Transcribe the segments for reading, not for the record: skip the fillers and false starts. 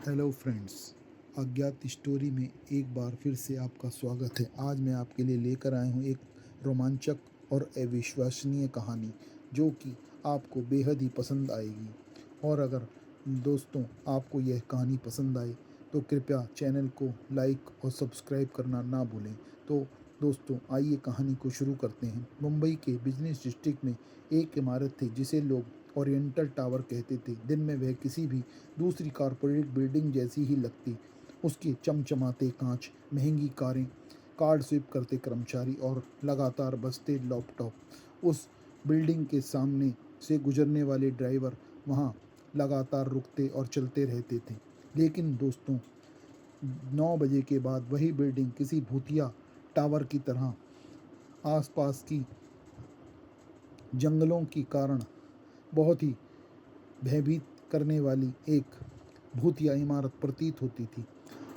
Hello friends, अज्ञात story में एक बार फिर से आपका स्वागत है। आज मैं आपके लिए लेकर आया हूँ एक रोमांचक और अविश्वसनीय कहानी जो कि आपको बेहद ही पसंद आएगी। और अगर दोस्तों आपको यह कहानी पसंद आए तो कृपया चैनल को लाइक और सब्सक्राइब करना ना भूलें। तो दोस्तों आइए कहानी को शुरू करते हैं। मुंबई के बिजनेस डिस्ट्रिक्ट में एक इमारत थी जिसे लोग ओरिएंटल टावर कहते थे। दिन में वह किसी भी दूसरी कॉरपोरेट बिल्डिंग जैसी ही लगती। उसके चमचमाते कांच, महंगी कारें, कार्ड स्विप करते कर्मचारी और लगातार बजते लैपटॉप। उस बिल्डिंग के सामने से गुजरने वाले ड्राइवर वहां लगातार रुकते और चलते रहते थे। लेकिन दोस्तों 9 बजे के बाद वही बिल्डिंग किसी भूतिया टावर की तरह आसपास की जंगलों के कारण बहुत ही भयभीत करने वाली एक भूतिया इमारत प्रतीत होती थी।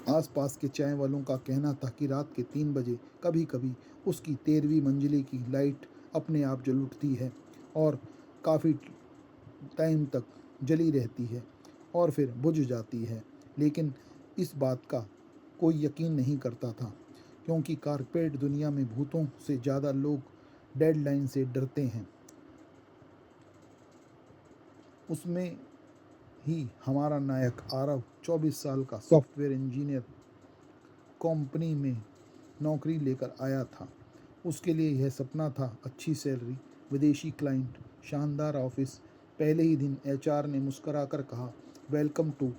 आसपास के चाय वालों का कहना था कि रात के 3 बजे कभी कभी उसकी 13वीं मंजिले की लाइट अपने आप जल उठती है और काफ़ी टाइम तक जली रहती है और फिर बुझ जाती है। लेकिन इस बात का कोई यकीन नहीं करता था, क्योंकि कारपेट दुनिया में भूतों से ज़्यादा लोग डेडलाइन से डरते हैं। उसमें ही हमारा नायक आरव 24 साल का सॉफ्टवेयर इंजीनियर कंपनी में नौकरी लेकर आया था। उसके लिए यह सपना था, अच्छी सैलरी, विदेशी क्लाइंट, शानदार ऑफिस। पहले ही दिन एचआर ने मुस्कुराकर कहा, welcome to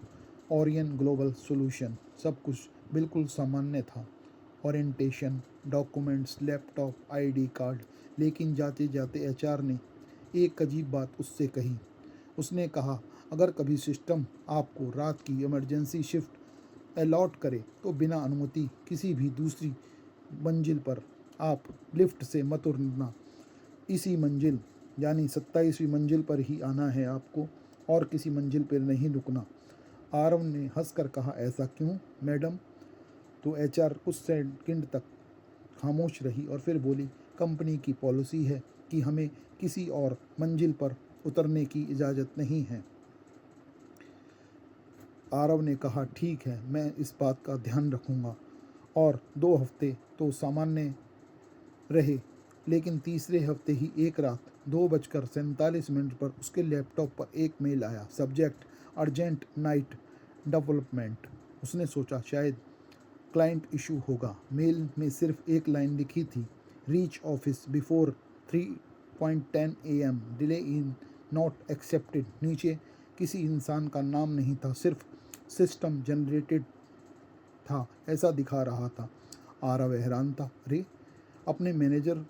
Orion global solution. सब कुछ बिल्कुल सामान्य था, orientation, documents, laptop, ID card. लेकिन जाते जाते एचआर ने एक अजीब बात उससे कही। उसने कहा, अगर कभी सिस्टम आपको रात की इमरजेंसी शिफ्ट अलॉट करे तो बिना अनुमति किसी भी दूसरी मंजिल पर आप लिफ्ट से मत उतरना। इसी मंजिल यानी 27वीं मंजिल पर ही आना है आपको और किसी मंजिल पर नहीं रुकना। आरव ने हंसकर कहा, ऐसा क्यों मैडम? तो एचआर कुछ सेकंड तक खामोश रही और फिर बोली, कंपनी की पॉलिसी है कि हमें किसी और मंजिल पर उतरने की इजाज़त नहीं है। आरव ने कहा, ठीक है, मैं इस बात का ध्यान रखूंगा। और 2 हफ्ते तो सामान्य रहे, लेकिन तीसरे हफ्ते ही एक रात 2:47 पर उसके लैपटॉप पर एक मेल आया। Subject, urgent night development. उसने सोचा शायद क्लाइंट इशू होगा। मेल में सिर्फ एक लाइन लिखी थी, reach office before 3:10 AM, delay in not accepted. नीचे किसी इंसान का नाम नहीं था, सिर्फ सिस्टम जनरेटेड था ऐसा दिखा रहा था। आरव हैरान था, अरे अपने मैनेजर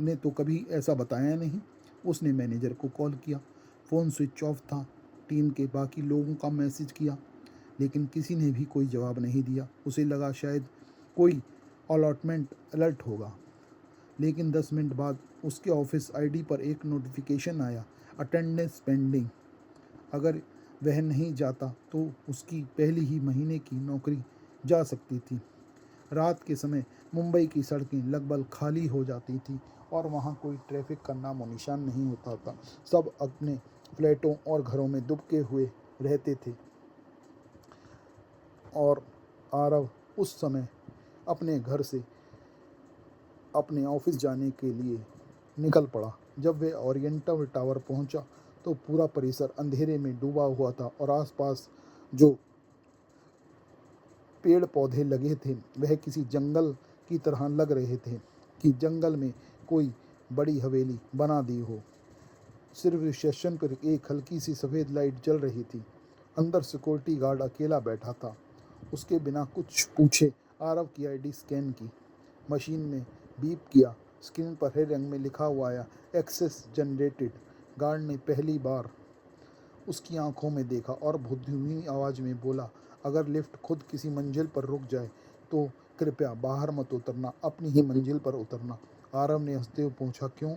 ने तो कभी ऐसा बताया नहीं। उसने मैनेजर को कॉल किया, फ़ोन स्विच ऑफ था। टीम के बाकी लोगों का मैसेज किया, लेकिन किसी ने भी कोई जवाब नहीं दिया। उसे लगा शायद कोई अलॉटमेंट अलर्ट होगा। लेकिन 10 मिनट बाद उसके ऑफिस आईडी पर एक नोटिफिकेशन आया, अटेंडेंस पेंडिंग। अगर वह नहीं जाता तो उसकी पहली ही महीने की नौकरी जा सकती थी। रात के समय मुंबई की सड़कें लगभग खाली हो जाती थी और वहाँ कोई ट्रैफिक का नामो निशान नहीं होता था। सब अपने फ्लैटों और घरों में दुबके हुए रहते थे और आरव उस समय अपने घर से अपने ऑफिस जाने के लिए निकल पड़ा। जब वह ओरिएंटल टावर पहुंचा तो पूरा परिसर अंधेरे में डूबा हुआ था और आसपास जो पेड़ पौधे लगे थे वह किसी जंगल की तरह लग रहे थे कि जंगल में कोई बड़ी हवेली बना दी हो। सिर्फ रिसेप्शन पर एक हल्की सी सफ़ेद लाइट जल रही थी। अंदर सिक्योरिटी गार्ड अकेला बैठा था। उसके बिना कुछ पूछे आरव की आईडी स्कैन की। मशीन ने बीप किया। स्क्रीन पर हरे रंग में लिखा हुआ आया, एक्सेस जनरेटेड। गार्ड ने पहली बार उसकी आंखों में देखा और धीमी आवाज़ में बोला, अगर लिफ्ट खुद किसी मंजिल पर रुक जाए तो कृपया बाहर मत उतरना, अपनी ही मंजिल पर उतरना। आरव ने हंसते हुए पूछा, क्यों?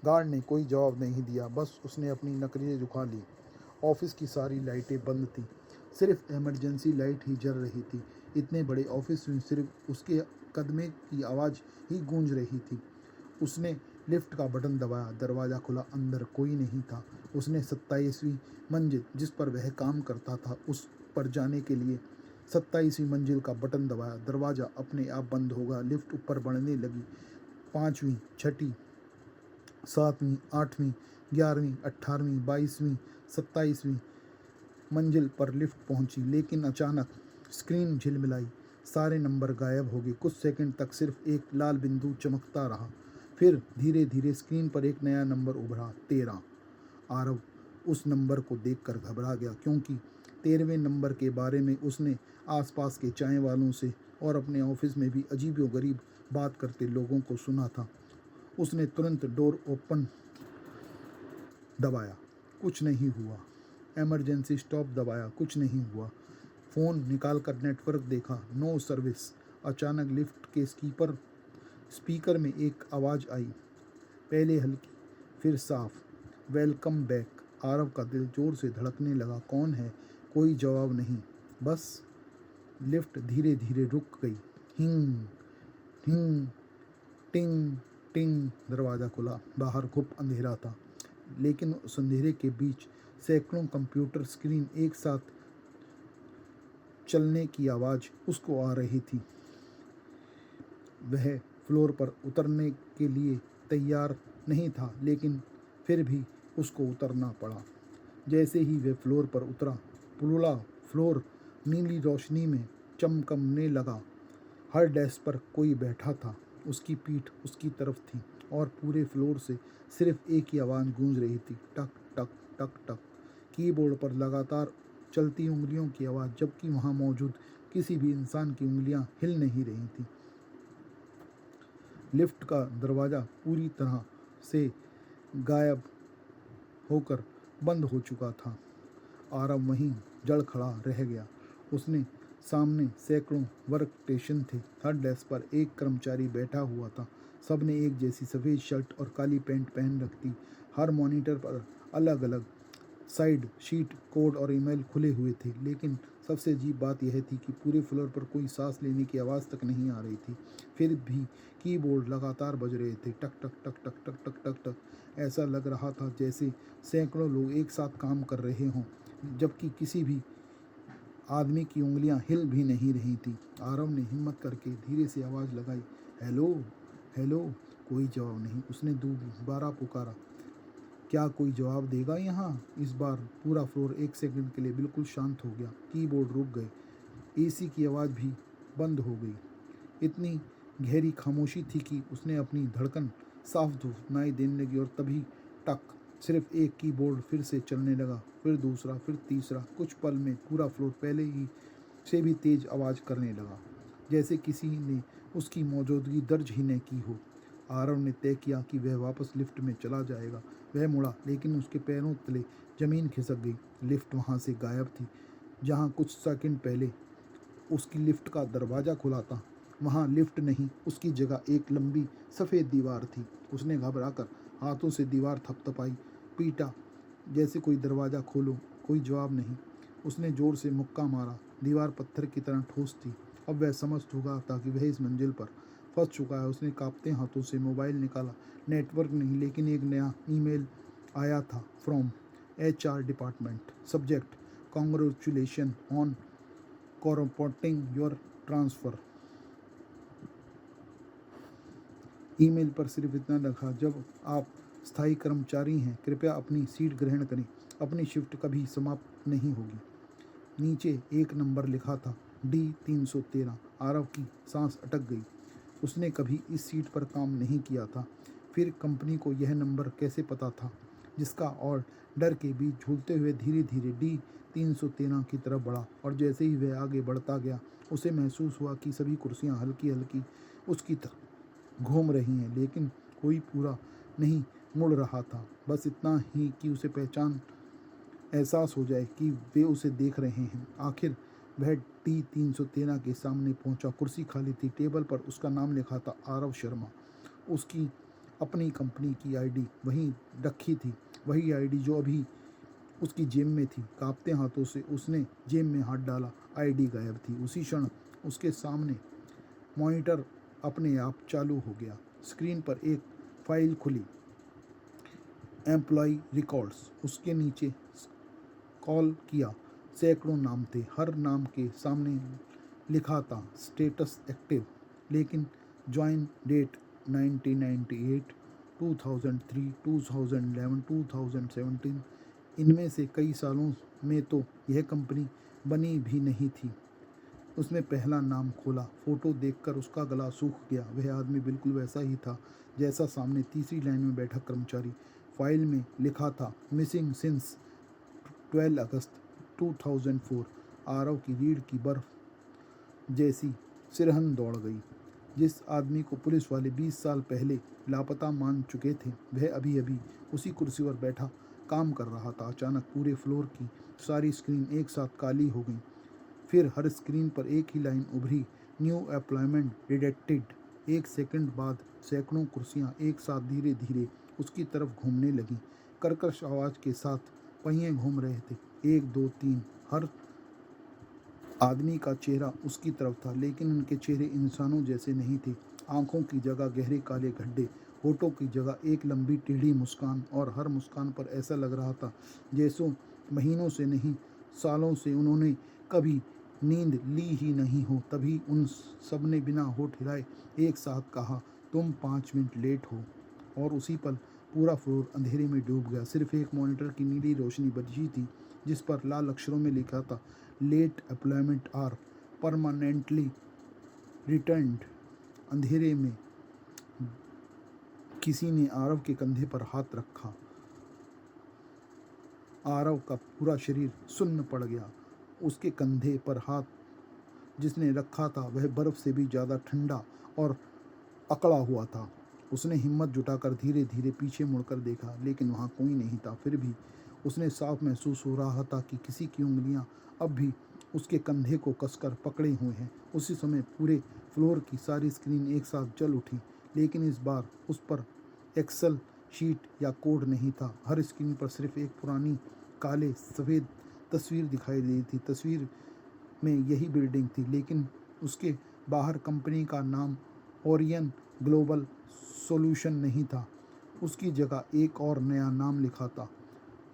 गार्ड ने कोई जवाब नहीं दिया, बस उसने अपनी नकरें झुका ली। ऑफिस की सारी लाइटें बंद थी, सिर्फ इमरजेंसी लाइट ही जल रही थी। इतने बड़े ऑफिस में सिर्फ उसके कदमे की आवाज़ ही गूंज रही थी। उसने लिफ्ट का बटन दबाया, दरवाज़ा खुला, अंदर कोई नहीं था। उसने 27वीं मंजिल जिस पर वह काम करता था उस पर जाने के लिए 27वीं मंजिल का बटन दबाया। दरवाज़ा अपने आप बंद होगा। लिफ्ट ऊपर बढ़ने लगी। 5वीं, 6ठी, 7वीं, 8वीं, 11वीं, 18वीं, 22वीं, 27वीं मंजिल पर लिफ्ट पहुंची, लेकिन अचानक स्क्रीन झिलमिलाई। सारे नंबर गायब हो गए। कुछ सेकंड तक सिर्फ एक लाल बिंदु चमकता रहा। फिर धीरे धीरे स्क्रीन पर एक नया नंबर उभरा, 13। आरव उस नंबर को देखकर घबरा गया, क्योंकि 13वें नंबर के बारे में उसने आसपास के चाय वालों से और अपने ऑफिस में भी अजीबोगरीब बात करते लोगों को सुना था। उसने तुरंत डोर ओपन दबाया, कुछ नहीं हुआ। इमरजेंसी स्टॉप दबाया, कुछ नहीं हुआ। फ़ोन निकालकर नेटवर्क देखा, नो सर्विस। अचानक लिफ्ट के स्पीकर में एक आवाज़ आई, पहले हल्की फिर साफ, वेलकम बैक। आरव का दिल जोर से धड़कने लगा। कौन है? कोई जवाब नहीं, बस लिफ्ट धीरे धीरे रुक गई। हिंग हिंग, टिंग टिंग। दरवाज़ा खुला। बाहर खूब अंधेरा था, लेकिन उस अंधेरे के बीच सैकड़ों कंप्यूटर स्क्रीन एक साथ चलने की आवाज़ उसको आ रही थी। वह फ्लोर पर उतरने के लिए तैयार नहीं था, लेकिन फिर भी उसको उतरना पड़ा। जैसे ही वह फ्लोर पर उतरा, पूरा फ्लोर नीली रोशनी में चमकने लगा। हर डेस्क पर कोई बैठा था, उसकी पीठ उसकी तरफ थी, और पूरे फ्लोर से सिर्फ एक ही आवाज़ गूंज रही थी, टक टक टक टक। कीबोर्ड पर लगातार चलती उंगलियों की आवाज़, जबकि वहाँ मौजूद किसी भी इंसान की उंगलियां हिल नहीं रही थी। लिफ्ट का दरवाज़ा पूरी तरह से गायब होकर बंद हो चुका था। आरव वहीं जड़ खड़ा रह गया। उसने सामने सैकड़ों वर्क स्टेशन थे। हर डेस्क पर एक कर्मचारी बैठा हुआ था। सब ने एक जैसी सफ़ेद शर्ट और काली पैंट पहन रखी। हर मॉनिटर पर अलग अलग साइड शीट, कोड और ईमेल खुले हुए थे, लेकिन सबसे अजीब बात यह थी कि पूरे फ्लोर पर कोई सांस लेने की आवाज़ तक नहीं आ रही थी। फिर भी कीबोर्ड लगातार बज रहे थे, टक टक टक टक टक टक टक टक। ऐसा लग रहा था जैसे सैकड़ों लोग एक साथ काम कर रहे हों, जबकि किसी भी आदमी की उंगलियां हिल भी नहीं रही थी। आरव ने हिम्मत करके धीरे से आवाज़ लगाई, हेलो हेलो। कोई जवाब नहीं। उसने दोबारा पुकारा, क्या कोई जवाब देगा यहाँ? इस बार पूरा फ्लोर एक सेकंड के लिए बिल्कुल शांत हो गया। कीबोर्ड रुक गए, एसी की आवाज़ भी बंद हो गई। इतनी गहरी खामोशी थी कि उसने अपनी धड़कन साफ सुनाई देने लगी, और तभी टक, सिर्फ एक कीबोर्ड फिर से चलने लगा, फिर दूसरा, फिर तीसरा। कुछ पल में पूरा फ्लोर पहले ही से भी तेज आवाज़ करने लगा, जैसे किसी ने उसकी मौजूदगी दर्ज ही न की हो। आरव ने तय किया कि वह वापस लिफ्ट में चला जाएगा। वह मुड़ा, लेकिन उसके पैरों तले ज़मीन खिसक गई। लिफ्ट वहाँ से गायब थी। जहाँ कुछ सेकंड पहले उसकी लिफ्ट का दरवाज़ा खुला था, वहाँ लिफ्ट नहीं, उसकी जगह एक लंबी सफ़ेद दीवार थी। उसने घबराकर हाथों से दीवार थपथपाई, पीटा, जैसे कोई दरवाज़ा खोलो। कोई जवाब नहीं। उसने ज़ोर से मुक्का मारा। दीवार पत्थर की तरह ठोस थी। अब वह समझ चुका था कि वह इस मंजिल पर फंस चुका है। उसने कांपते हाथों से मोबाइल निकाला। नेटवर्क नहीं, लेकिन एक नया ईमेल आया था, from HR department. Subject, congratulation on corporating your transfer. Email पर सिर्फ इतना लिखा, जब आप स्थायी कर्मचारी हैं, कृपया अपनी सीट ग्रहण करें, अपनी शिफ्ट कभी समाप्त नहीं होगी। नीचे एक नंबर लिखा था, D313। आरव की सांस अटक गई। उसने कभी इस सीट पर काम नहीं किया था। फिर कंपनी को यह नंबर कैसे पता था? जिसका और डर के बीच झूलते हुए धीरे धीरे D313 की तरफ बढ़ा, और जैसे ही वह आगे बढ़ता गया, उसे महसूस हुआ कि सभी कुर्सियां हल्की हल्की उसकी तरफ घूम रही हैं, लेकिन कोई पूरा नहीं मुड़ रहा था। बस इतना ही कि उसे एहसास हो जाए कि वे उसे देख रहे हैं। आखिर वह D313 के सामने पहुंचा। कुर्सी खाली थी। टेबल पर उसका नाम लिखा था, आरव शर्मा। उसकी अपनी कंपनी की आईडी वहीं रखी थी, वही आईडी जो अभी उसकी जेब में थी। कांपते हाथों से उसने जेब में हाथ डाला। आईडी गायब थी। उसी क्षण उसके सामने मॉनिटर अपने आप चालू हो गया। स्क्रीन पर एक फाइल खुली, एम्प्लॉय रिकॉर्ड्स। उसके नीचे कॉल किया, सैकड़ों नाम थे। हर नाम के सामने लिखा था स्टेटस एक्टिव, लेकिन ज्वाइन डेट 1998, 2003, 2011, 2017, इनमें से कई सालों में तो यह कंपनी बनी भी नहीं थी। उसने पहला नाम खोला। फ़ोटो देखकर उसका गला सूख गया। वह आदमी बिल्कुल वैसा ही था जैसा सामने तीसरी लाइन में बैठा कर्मचारी। फाइल में लिखा था मिसिंग सिंस 12 अगस्त 2004। आरव की रीढ़ की बर्फ जैसी सिरहन दौड़ गई। जिस आदमी को पुलिस वाले 20 साल पहले लापता मान चुके थे, वह अभी अभी उसी कुर्सी पर बैठा काम कर रहा था। अचानक पूरे फ्लोर की सारी स्क्रीन एक साथ काली हो गई। फिर हर स्क्रीन पर एक ही लाइन उभरी, न्यू एम्प्लॉयमेंट डिटेक्टेड। एक सेकंड बाद सैकड़ों कुर्सियां एक साथ धीरे धीरे उसकी तरफ घूमने लगीं। कर्कश आवाज़ के साथ पहिए घूम रहे थे। 1, 2, 3। हर आदमी का चेहरा उसकी तरफ था, लेकिन उनके चेहरे इंसानों जैसे नहीं थे। आंखों की जगह गहरे काले गड्ढे, होठों की जगह एक लंबी टेढ़ी मुस्कान, और हर मुस्कान पर ऐसा लग रहा था जैसो महीनों से नहीं, सालों से उन्होंने कभी नींद ली ही नहीं हो। तभी उन सब ने बिना होठ हिलाए एक साथ कहा, तुम 5 मिनट लेट हो। और उसी पल पूरा फ्लोर अंधेरे में डूब गया। सिर्फ एक मॉनिटर की नीली रोशनी बची थी, जिस पर लाल अक्षरों में लिखा था, late employment are permanently returned. अंधेरे में किसी ने आरव के कंधे पर हाथ रखा। आरव का पूरा शरीर सुन्न पड़ गया। उसके कंधे पर हाथ जिसने रखा था वह बर्फ से भी ज़्यादा ठंडा और अकड़ा हुआ था। उसने हिम्मत जुटाकर धीरे धीरे पीछे मुड़कर देखा, लेकिन वहाँ कोई नहीं था। फिर भी उसने साफ महसूस हो रहा था कि किसी की उंगलियाँ अब भी उसके कंधे को कसकर पकड़े हुए हैं। उसी समय पूरे फ्लोर की सारी स्क्रीन एक साथ जल उठी, लेकिन इस बार उस पर एक्सेल शीट या कोड नहीं था। हर स्क्रीन पर सिर्फ एक पुरानी काले सफ़ेद तस्वीर दिखाई दे रही थी। तस्वीर में यही बिल्डिंग थी, लेकिन उसके बाहर कंपनी का नाम ओरियन ग्लोबल सॉल्यूशन नहीं था। उसकी जगह एक और नया नाम लिखा था,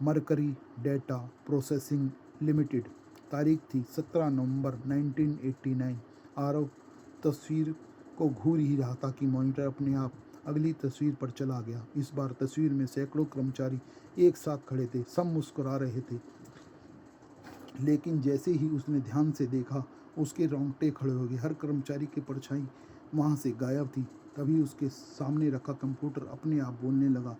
मरकरी डेटा प्रोसेसिंग लिमिटेड। तारीख थी 17 नवंबर 1989। आरव तस्वीर को घूर ही रहा था कि मॉनिटर अपने आप अगली तस्वीर पर चला गया। इस बार तस्वीर में सैकड़ों कर्मचारी एक साथ खड़े थे। सब मुस्कुरा रहे थे, लेकिन जैसे ही उसने ध्यान से देखा, उसके रोंगटे खड़े हो गए। हर कर्मचारी की परछाई वहाँ से गायब थी। तभी उसके सामने रखा कंप्यूटर अपने आप बोलने लगा।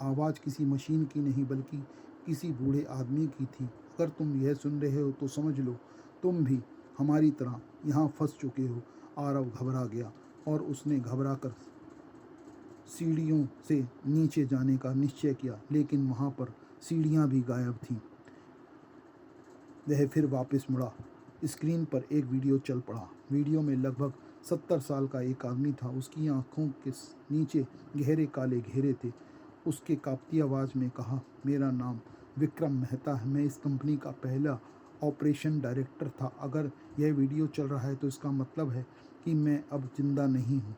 आवाज़ किसी मशीन की नहीं, बल्कि किसी बूढ़े आदमी की थी। अगर तुम यह सुन रहे हो तो समझ लो, तुम भी हमारी तरह यहाँ फंस चुके हो। आरव घबरा गया और उसने घबरा कर सीढ़ियों से नीचे जाने का निश्चय किया, लेकिन वहाँ पर सीढ़ियाँ भी गायब थीं। वह फिर वापस मुड़ा। स्क्रीन पर एक वीडियो चल पड़ा। वीडियो में लगभग 70 साल का एक आदमी था। उसकी आंखों के नीचे गहरे काले घेरे थे। उसके कांपती आवाज़ में कहा, मेरा नाम विक्रम मेहता है। मैं इस कंपनी का पहला ऑपरेशन डायरेक्टर था। अगर यह वीडियो चल रहा है तो इसका मतलब है कि मैं अब जिंदा नहीं हूँ।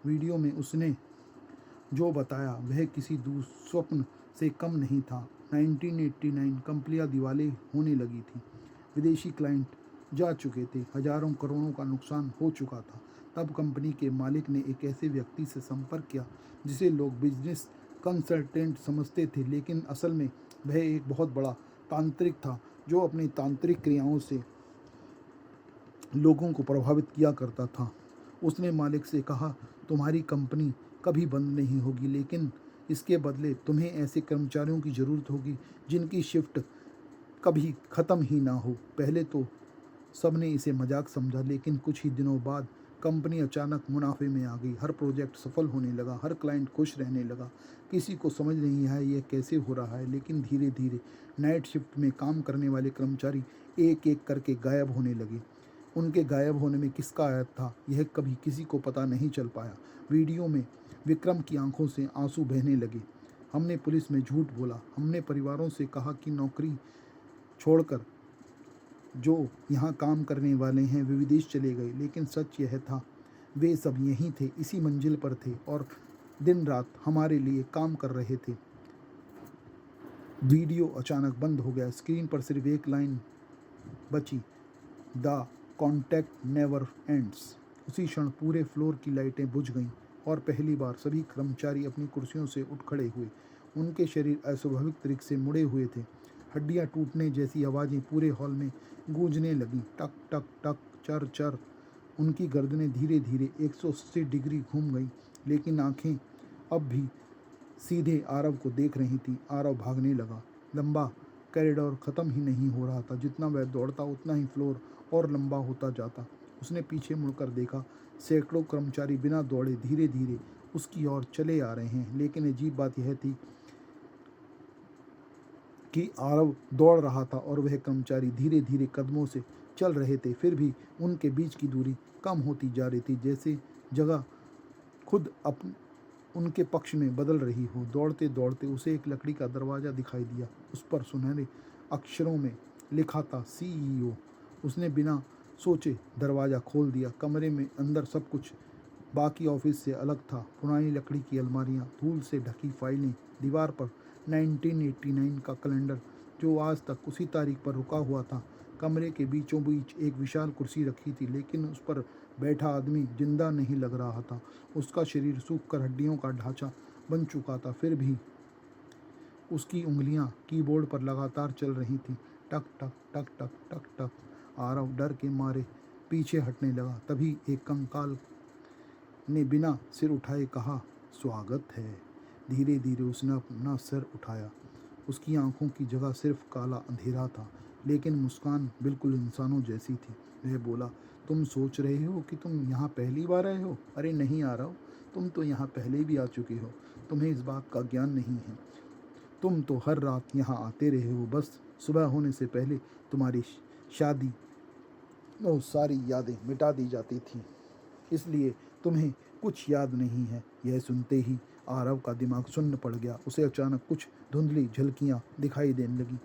वीडियो में उसने जो बताया वह किसी दुस्वप्न से कम नहीं था। 1989 कंपनियां दिवाले होने लगी थी। विदेशी क्लाइंट जा चुके थे। हजारों करोड़ों का नुकसान हो चुका था। तब कंपनी के मालिक ने एक ऐसे व्यक्ति से संपर्क किया जिसे लोग बिजनेस कंसल्टेंट समझते थे, लेकिन असल में वह एक बहुत बड़ा तांत्रिक था जो अपनी तांत्रिक क्रियाओं से लोगों को प्रभावित किया करता था। उसने मालिक से कहा, तुम्हारी कंपनी कभी बंद नहीं होगी, लेकिन इसके बदले तुम्हें ऐसे कर्मचारियों की ज़रूरत होगी जिनकी शिफ्ट कभी ख़त्म ही ना हो। पहले तो सबने इसे मजाक समझा, लेकिन कुछ ही दिनों बाद कंपनी अचानक मुनाफे में आ गई। हर प्रोजेक्ट सफल होने लगा, हर क्लाइंट खुश रहने लगा। किसी को समझ नहीं आया यह कैसे हो रहा है, लेकिन धीरे धीरे नाइट शिफ्ट में काम करने वाले कर्मचारी एक एक करके गायब होने लगे। उनके गायब होने में किसका हाथ था, यह कभी किसी को पता नहीं चल पाया। वीडियो में विक्रम की आंखों से आंसू बहने लगे। हमने पुलिस में झूठ बोला, हमने परिवारों से कहा कि नौकरी छोड़कर जो यहाँ काम करने वाले हैं वे विदेश चले गए, लेकिन सच यह था वे सब यहीं थे, इसी मंजिल पर थे और दिन रात हमारे लिए काम कर रहे थे। वीडियो अचानक बंद हो गया। स्क्रीन पर सिर्फ एक लाइन बची। The contact never ends. उसी क्षण पूरे फ्लोर की लाइटें बुझ गईं और पहली बार सभी कर्मचारी अपनी कुर्सियों से उठ खड़े हुए। उनके शरीर अस्वाभाविक तरीके से मुड़े हुए थे। हड्डियां टूटने जैसी आवाज़ें पूरे हॉल में गूंजने लगीं। टक टक टक, चर चर। उनकी गर्दनें धीरे धीरे 180 डिग्री घूम गईं, लेकिन आंखें अब भी सीधे आरव को देख रही थी। आरव भागने लगा। लंबा कॉरिडोर ख़त्म ही नहीं हो रहा था। जितना वह दौड़ता उतना ही फ्लोर और लंबा होता जाता। उसने पीछे मुड़कर देखा। सैकड़ों कर्मचारी बिना दौड़े धीरे धीरे उसकी ओर चले आ रहे हैं। लेकिन अजीब बात यह थी कि आरव दौड़ रहा था और वह कर्मचारी धीरे धीरे कदमों से चल रहे थे। फिर भी उनके बीच की दूरी कम होती जा रही थी, जैसे जगह खुद उनके पक्ष में बदल रही हो। दौड़ते दौड़ते उसे एक लकड़ी का दरवाज़ा दिखाई दिया। उस पर सुनहरे अक्षरों में लिखा था CEO। उसने बिना सोचे दरवाज़ा खोल दिया। कमरे में अंदर सब कुछ बाकी ऑफिस से अलग था। पुरानी लकड़ी की अलमारियाँ, धूल से ढकी फाइलें, दीवार पर 1989 का कैलेंडर जो आज तक उसी तारीख पर रुका हुआ था। कमरे के बीचों बीच एक विशाल कुर्सी रखी थी, लेकिन उस पर बैठा आदमी जिंदा नहीं लग रहा था। उसका शरीर सूखकर हड्डियों का ढांचा बन चुका था। फिर भी उसकी उंगलियां कीबोर्ड पर लगातार चल रही थीं। टक टक टक टक टक टक। आरव डर के मारे पीछे हटने लगा। तभी एक कंकाल ने बिना सिर उठाए कहा, स्वागत है। धीरे धीरे उसने अपना सिर उठाया। उसकी आंखों की जगह सिर्फ काला अंधेरा था, लेकिन मुस्कान बिल्कुल इंसानों जैसी थी। वह बोला, तुम सोच रहे हो कि तुम यहाँ पहली बार आए हो? अरे नहीं आ रहा हो, तुम तो यहाँ पहले भी आ चुके हो। तुम्हें इस बात का ज्ञान नहीं है। तुम तो हर रात यहाँ आते रहे हो। बस सुबह होने से पहले तुम्हारी शादी और सारी यादें मिटा दी जाती थी, इसलिए तुम्हें कुछ याद नहीं है। यह सुनते ही आरव का दिमाग सुन्न पड़ गया। उसे अचानक कुछ धुंधली झलकियां दिखाई देने लगी।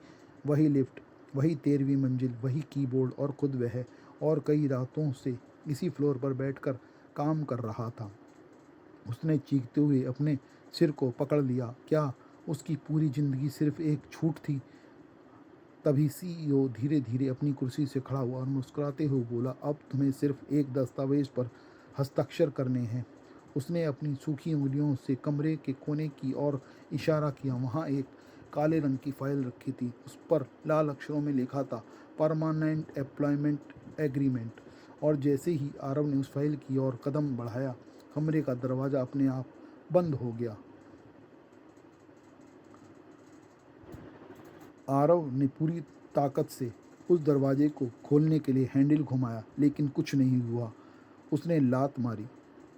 वही लिफ्ट, वही 13वीं मंजिल, वही कीबोर्ड और खुद वह, और कई रातों से इसी फ्लोर पर बैठकर काम कर रहा था। उसने चीखते हुए अपने सिर को पकड़ लिया। क्या उसकी पूरी जिंदगी सिर्फ एक छूट थी? तभी CEO धीरे धीरे अपनी कुर्सी से खड़ा हुआ और मुस्कुराते हुए बोला, अब तुम्हें सिर्फ एक दस्तावेज पर हस्ताक्षर करने हैं। उसने अपनी सूखी उंगलियों से कमरे के कोने की ओर इशारा किया। वहाँ एक काले रंग की फाइल रखी थी। उस पर लाल अक्षरों में लिखा था, परमानेंट एम्प्लॉयमेंट एग्रीमेंट। और जैसे ही आरव ने उस फाइल की ओर कदम बढ़ाया, कमरे का दरवाज़ा अपने आप बंद हो गया। आरव ने पूरी ताकत से उस दरवाजे को खोलने के लिए हैंडल घुमाया, लेकिन कुछ नहीं हुआ। उसने लात मारी,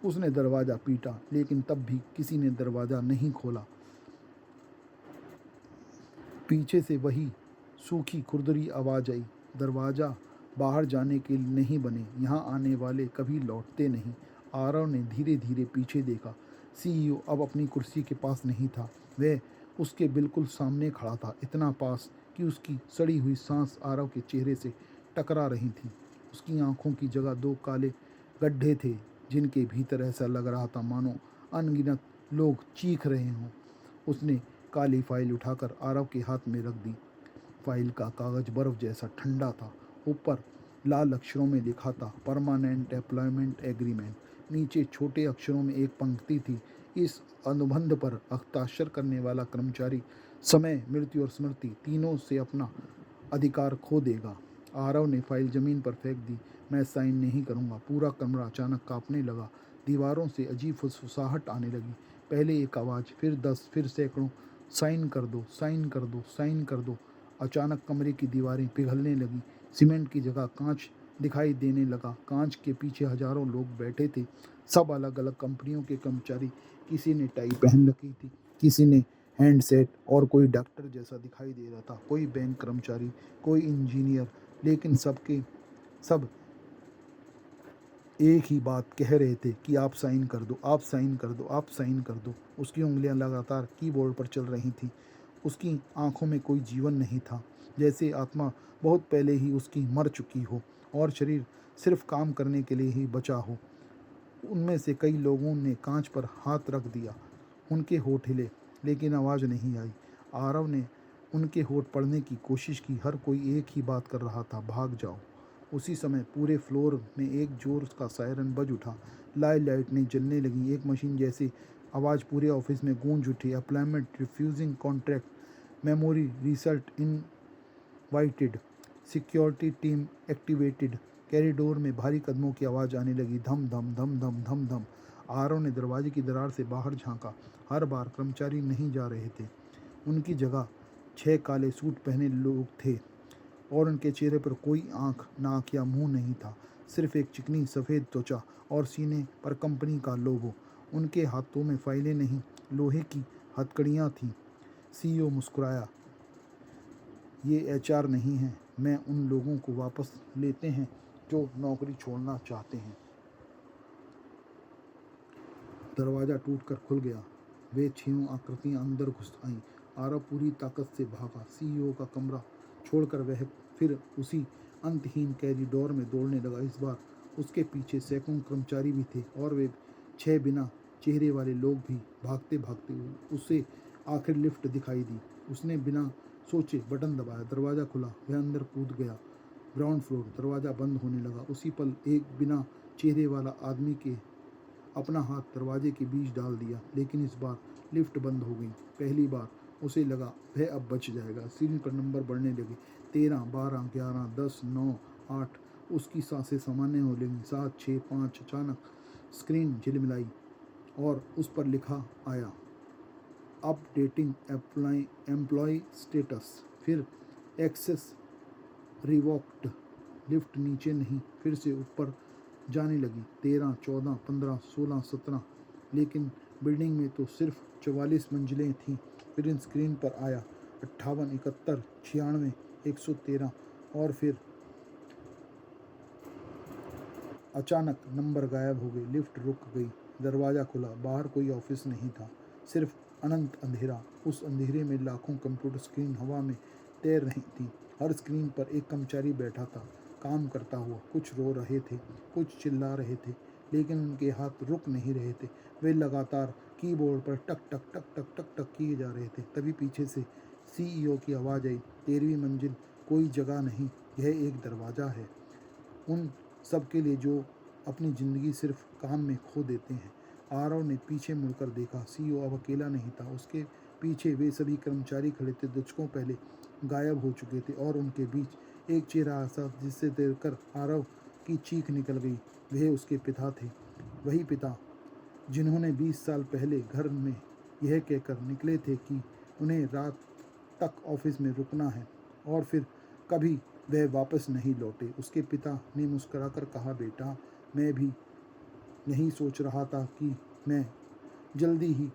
उसने दरवाज़ा पीटा, लेकिन तब भी किसी ने दरवाज़ा नहीं खोला। पीछे से वही सूखी खुरदरी आवाज़ आई, दरवाज़ा बाहर जाने के लिए नहीं बने, यहाँ आने वाले कभी लौटते नहीं। आरव ने धीरे धीरे पीछे देखा। CEO अब अपनी कुर्सी के पास नहीं था। वह उसके बिल्कुल सामने खड़ा था, इतना पास कि उसकी सड़ी हुई सांस आरव के चेहरे से टकरा रही थी। उसकी आंखों की जगह दो काले गड्ढे थे, जिनके भीतर ऐसा लग रहा था मानो अनगिनत लोग चीख रहे हों। उसने काली फाइल उठाकर आरव के हाथ में रख दी। फाइल का कागज बर्फ जैसा ठंडा था। ऊपर लाल अक्षरों में लिखा था, परमानेंट एम्प्लॉयमेंट एग्रीमेंट। नीचे छोटे अक्षरों में एक पंक्ति थी, इस अनुबंध पर हस्ताक्षर करने वाला कर्मचारी समय, मृत्यु और स्मृति तीनों से अपना अधिकार खो देगा। आरव ने फाइल जमीन पर फेंक दी। मैं साइन नहीं करूँगा। पूरा कमरा अचानक कांपने लगा। दीवारों से अजीब फुसफुसाहट आने लगी। पहले एक आवाज़, फिर 10, फिर सैकड़ों, साइन कर दो, साइन कर दो, साइन कर दो। अचानक कमरे की दीवारें पिघलने लगी। सीमेंट की जगह कांच दिखाई देने लगा। कांच के पीछे हजारों लोग बैठे थे, सब अलग अलग कंपनियों के कर्मचारी। किसी ने टाई पहन रखी थी, किसी ने हैंडसेट, और कोई डॉक्टर जैसा दिखाई दे रहा था, कोई बैंक कर्मचारी, कोई इंजीनियर। लेकिन सबके सब एक ही बात कह रहे थे कि आप साइन कर दो, आप साइन कर दो, आप साइन कर दो। उसकी उंगलियां लगातार कीबोर्ड पर चल रही थीं। उसकी आंखों में कोई जीवन नहीं था, जैसे आत्मा बहुत पहले ही उसकी मर चुकी हो और शरीर सिर्फ काम करने के लिए ही बचा हो। उनमें से कई लोगों ने कांच पर हाथ रख दिया। उनके होठ हिले, लेकिन आवाज़ नहीं आई। आरव ने उनके होठ पढ़ने की कोशिश की। हर कोई एक ही बात कर रहा था, भाग जाओ। उसी समय पूरे फ्लोर में एक जोर का सायरन बज उठा। लाइटें जलने लगीं। एक मशीन जैसी आवाज़ पूरे ऑफिस में गूंज उठी। Employment refusing contract, memory result invited, security team activated. Corridor में भारी कदमों की आवाज़ आने लगी, धम धम धम धम धम धम। आरव ने दरवाजे की दरार से बाहर झांका। हर बार कर्मचारी नहीं जा रहे थे। उनकी जगह 6 काले सूट पहने लोग थे और उनके चेहरे पर कोई आंख, नाक या मुंह नहीं था, सिर्फ एक चिकनी सफ़ेद त्वचा और सीने पर कंपनी का लोगो। उनके हाथों में फाइलें नहीं, लोहे की हथकड़ियाँ थीं। सीईओ मुस्कुराया, ये एचआर नहीं है, मैं उन लोगों को वापस लेते हैं जो नौकरी छोड़ना चाहते हैं। दरवाज़ा टूटकर खुल गया। वे 6 आकृतियाँ अंदर घुस आईं। आरव पूरी ताकत से भागा। सीईओ का कमरा छोड़कर वह फिर उसी अंतहीन कॉरिडोर में दौड़ने लगा। इस बार उसके पीछे सैकड़ों कर्मचारी भी थे और वे 6 बिना चेहरे वाले लोग भी। भागते भागते उसे आखिर लिफ्ट दिखाई दी। उसने बिना सोचे बटन दबाया, दरवाज़ा खुला, वह अंदर कूद गया। Ground floor. दरवाज़ा बंद होने लगा। उसी पल एक बिना चेहरे वाला आदमी के अपना हाथ दरवाजे के बीच डाल दिया, लेकिन इस बार लिफ्ट बंद हो गई। पहली बार उसे लगा वह अब बच जाएगा। स्क्रीन पर नंबर बढ़ने लगे, 13, 12, 11, 10, 9, 8। उसकी सांसें सामान्य हो लगी। 7, 6, 5। अचानक स्क्रीन झिलमिलाई और उस पर लिखा आया, अपडेटिंग एम्प्लॉय स्टेटस। फिर एक्सेस रिवोक्ड। लिफ्ट नीचे नहीं, फिर से ऊपर जाने लगी। 13, 14, 15, 16, 17। लेकिन बिल्डिंग में तो सिर्फ 44 मंजिलें थीं। फिर स्क्रीन पर आया 58, 71, 96, 113 और फिर अचानक नंबर गायब हो गए। लिफ्ट रुक गई। दरवाज़ा खुला। बाहर कोई ऑफिस नहीं था, सिर्फ अनंत अंधेरा। उस अंधेरे में लाखों कंप्यूटर स्क्रीन हवा में तैर रही थीं। हर स्क्रीन पर एक कर्मचारी बैठा था, काम करता हुआ। कुछ रो रहे थे, कुछ चिल्ला रहे थे, लेकिन उनके हाथ रुक नहीं रहे थे। वे लगातार कीबोर्ड पर टक टक टक टक टक टक किए जा रहे थे। तभी पीछे से सीईओ की आवाज़ आई, 13वीं मंजिल कोई जगह नहीं, यह एक दरवाज़ा है उन सब के लिए जो अपनी ज़िंदगी सिर्फ काम में खो देते हैं। आरव ने पीछे मुड़कर देखा। सीईओ अब अकेला नहीं था। उसके पीछे वे सभी कर्मचारी खड़े थे, दशकों पहले गायब हो चुके थे। और उनके बीच एक चेहरा ऐसा जिससे देखकर आरव की चीख निकल गई। वह उसके पिता थे, वही पिता जिन्होंने 20 साल पहले घर में यह कहकर निकले थे कि उन्हें रात तक ऑफिस में रुकना है और फिर कभी वह वापस नहीं लौटे। उसके पिता ने मुस्कुराकर कहा, बेटा, मैं भी यही सोच रहा था कि मैं जल्दी ही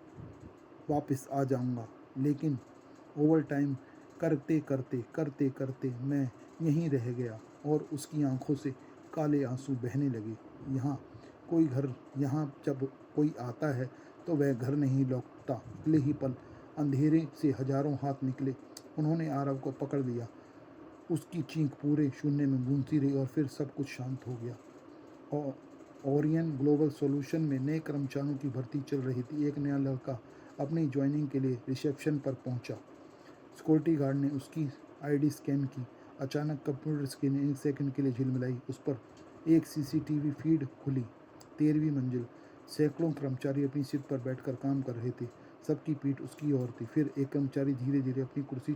वापस आ जाऊंगा, लेकिन ओवर टाइम करते करते मैं यहीं रह गया। और उसकी आंखों से काले आंसू बहने लगे। यहाँ जब कोई आता है तो वह घर नहीं लौटता। अगले ही पल अंधेरे से हजारों हाथ निकले। उन्होंने आरव को पकड़ लिया। उसकी चीख पूरे शून्य में गूंजती रही और फिर सब कुछ शांत हो गया। और ओरियन ग्लोबल सॉल्यूशन में नए कर्मचारियों की भर्ती चल रही थी। एक नया लड़का अपनी ज्वाइनिंग के लिए रिसेप्शन पर पहुंचा। सिक्योरिटी गार्ड ने उसकी आईडी स्कैन की। अचानक कंप्यूटर स्क्रीन 1 सेकंड के लिए झिलमिलाई। उस पर एक सीसीटीवी फीड खुली। 13वीं मंजिल। सैकड़ों कर्मचारी अपनी सीट पर बैठकर काम कर रहे थे। सबकी पीठ उसकी ओर थी। फिर एक कर्मचारी धीरे धीरे अपनी कुर्सी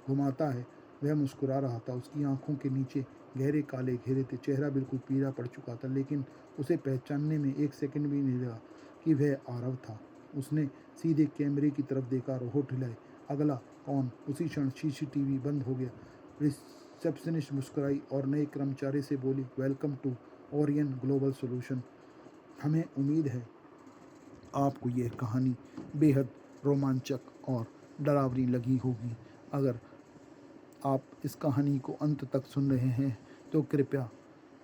घुमाता है। वह मुस्कुरा रहा था। उसकी आंखों के नीचे गहरे काले घेरे थे। चेहरा बिल्कुल पीला पड़ चुका था, लेकिन उसे पहचानने में 1 सेकंड भी नहीं लगा कि वह आरव था। उसने सीधे कैमरे की तरफ देखा और होठ हिलाए, अगला कौन? उसी क्षण सीसीटीवी बंद हो गया। रिसेप्शनिस्ट मुस्कुराई और नए कर्मचारी से बोली, welcome to Orion global solution. हमें उम्मीद है आपको यह कहानी बेहद रोमांचक और डरावनी लगी होगी। अगर आप इस कहानी को अंत तक सुन रहे हैं तो कृपया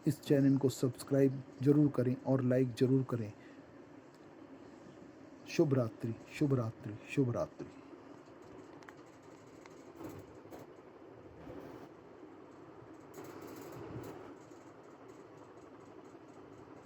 इस चैनल को सब्सक्राइब जरूर करें और लाइक जरूर करें। शुभ रात्रि, शुभ रात्रि, शुभ रात्रि।